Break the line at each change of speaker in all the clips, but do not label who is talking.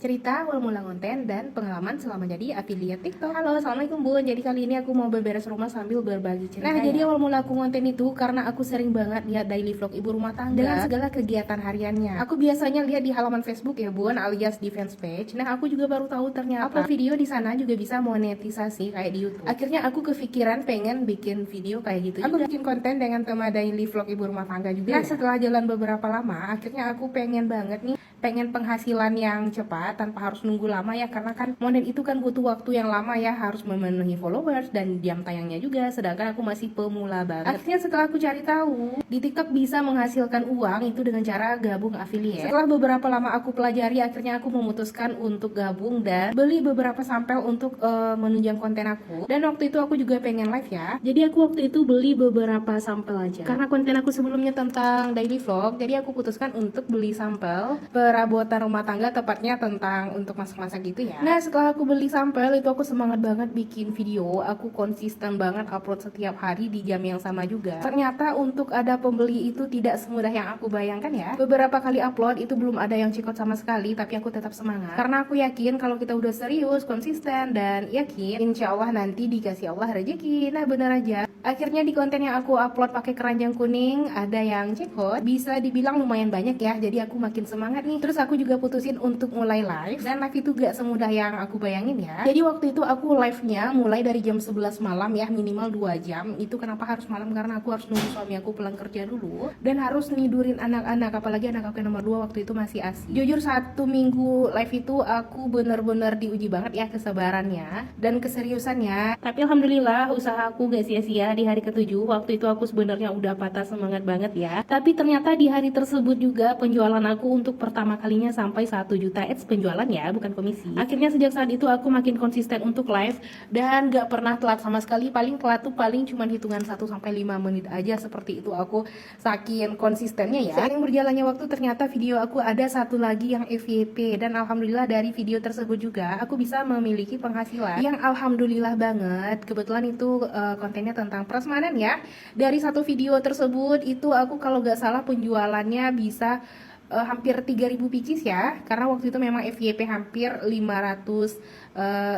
cerita awal mula konten dan pengalaman selama jadi affiliate TikTok. Halo, assalamualaikum Bun. Jadi kali ini aku mau beberes rumah sambil berbagi cerita. Nah, jadi awal mula aku konten itu karena aku sering banget lihat daily vlog ibu rumah tangga dengan segala kegiatan hariannya. Aku biasanya lihat di halaman Facebook ya Bun, alias di fans page. Nah, aku juga baru tahu ternyata upload video di sana juga bisa monetisasi kayak di YouTube. Akhirnya aku kepikiran pengen bikin video kayak gitu. Aku bikin konten dengan tema daily vlog ibu rumah tangga juga. Nah, setelah jalan beberapa lama, akhirnya aku pengen banget nih penghasilan yang cepat tanpa harus nunggu lama ya, karena kan model itu kan butuh waktu yang lama ya, harus memenuhi followers dan jam tayangnya juga, sedangkan aku masih pemula banget. Akhirnya setelah aku cari tahu di TikTok bisa menghasilkan uang itu dengan cara gabung affiliate. Setelah beberapa lama aku pelajari, akhirnya aku memutuskan untuk gabung dan beli beberapa sampel untuk menunjang konten aku. Dan waktu itu aku juga pengen live ya, jadi aku waktu itu beli beberapa sampel aja karena konten aku sebelumnya tentang daily vlog, jadi aku putuskan untuk beli sampel perabotan rumah tangga, tepatnya tentang untuk masak-masak gitu ya. Nah, setelah aku beli sampel itu aku semangat banget bikin video, aku konsisten banget upload setiap hari di jam yang sama juga. Ternyata untuk ada pembeli itu tidak semudah yang aku bayangkan ya. Beberapa kali upload itu belum ada yang check out sama sekali, tapi aku tetap semangat karena aku yakin kalau kita udah serius, konsisten, dan yakin insya Allah nanti dikasih Allah rezeki. Nah, bener aja, akhirnya di konten yang aku upload pakai keranjang kuning ada yang check out, bisa dibilang lumayan banyak ya, jadi aku makin semangat nih. Terus aku juga putusin untuk mulai live, dan live itu gak semudah yang aku bayangin ya. Jadi waktu itu aku live-nya mulai dari jam 11 malam ya, minimal 2 jam. Itu kenapa harus malam? Karena aku harus nunggu suami aku pulang kerja dulu dan harus nidurin anak-anak, apalagi anak aku yang nomor 2 waktu itu masih ASI. Jujur 1 minggu live itu aku bener-bener diuji banget ya kesabarannya dan keseriusannya. Tapi alhamdulillah usaha aku gak sia-sia. Di hari ke-7 waktu itu aku sebenarnya udah patah semangat banget ya. Tapi ternyata di hari tersebut juga penjualan aku untuk pertama kalinya sampai 1 juta ads penjualan ya, bukan komisi. Akhirnya sejak saat itu aku makin konsisten untuk live dan gak pernah telat sama sekali. Paling telat tuh paling cuman hitungan 1-5 menit aja, seperti itu aku saking konsistennya ya. Seiring berjalannya waktu ternyata video aku ada satu lagi yang FYP, dan alhamdulillah dari video tersebut juga aku bisa memiliki penghasilan yang alhamdulillah banget. Kebetulan itu kontennya tentang prasmanan ya. Dari satu video tersebut itu aku kalau gak salah penjualannya bisa hampir 3.000 pieces ya, karena waktu itu memang FYP hampir 500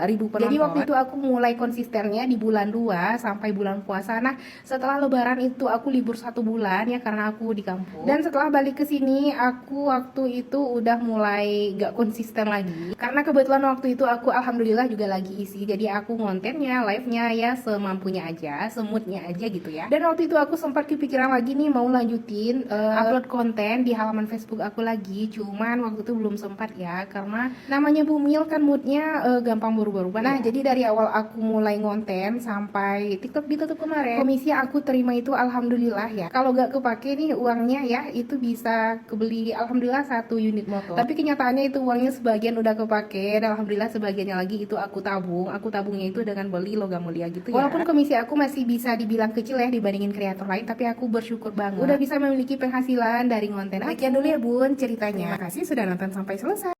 ribu penonton. Jadi waktu itu aku mulai konsistennya di bulan 2 sampai bulan puasa. Nah, setelah lebaran itu aku libur 1 bulan ya, karena aku di kampung. Dan setelah balik ke sini aku waktu itu udah mulai gak konsisten lagi, karena kebetulan waktu itu aku alhamdulillah juga lagi isi, jadi aku kontennya, live-nya ya semampunya aja, semutnya aja gitu ya. Dan waktu itu aku sempat kepikiran lagi nih mau lanjutin upload konten di halaman Facebook aku lagi, cuman waktu itu belum sempat ya, karena namanya bumil kan moodnya gampang berubah-ubah. Nah, jadi dari awal aku mulai ngonten sampai TikTok ditutup kemarin, komisi aku terima itu alhamdulillah ya. Kalau gak kepake nih uangnya ya, itu bisa kebeli alhamdulillah 1 unit motor. Tapi kenyataannya itu uangnya sebagian udah kepake, dan alhamdulillah sebagiannya lagi itu aku tabung. Aku tabungnya itu dengan beli logam mulia gitu ya. Walaupun komisi aku masih bisa dibilang kecil ya dibandingin kreator lain, tapi aku bersyukur banget udah bisa memiliki penghasilan dari konten. Sekian dulu ya Bun ceritanya. Terima kasih sudah nonton sampai selesai.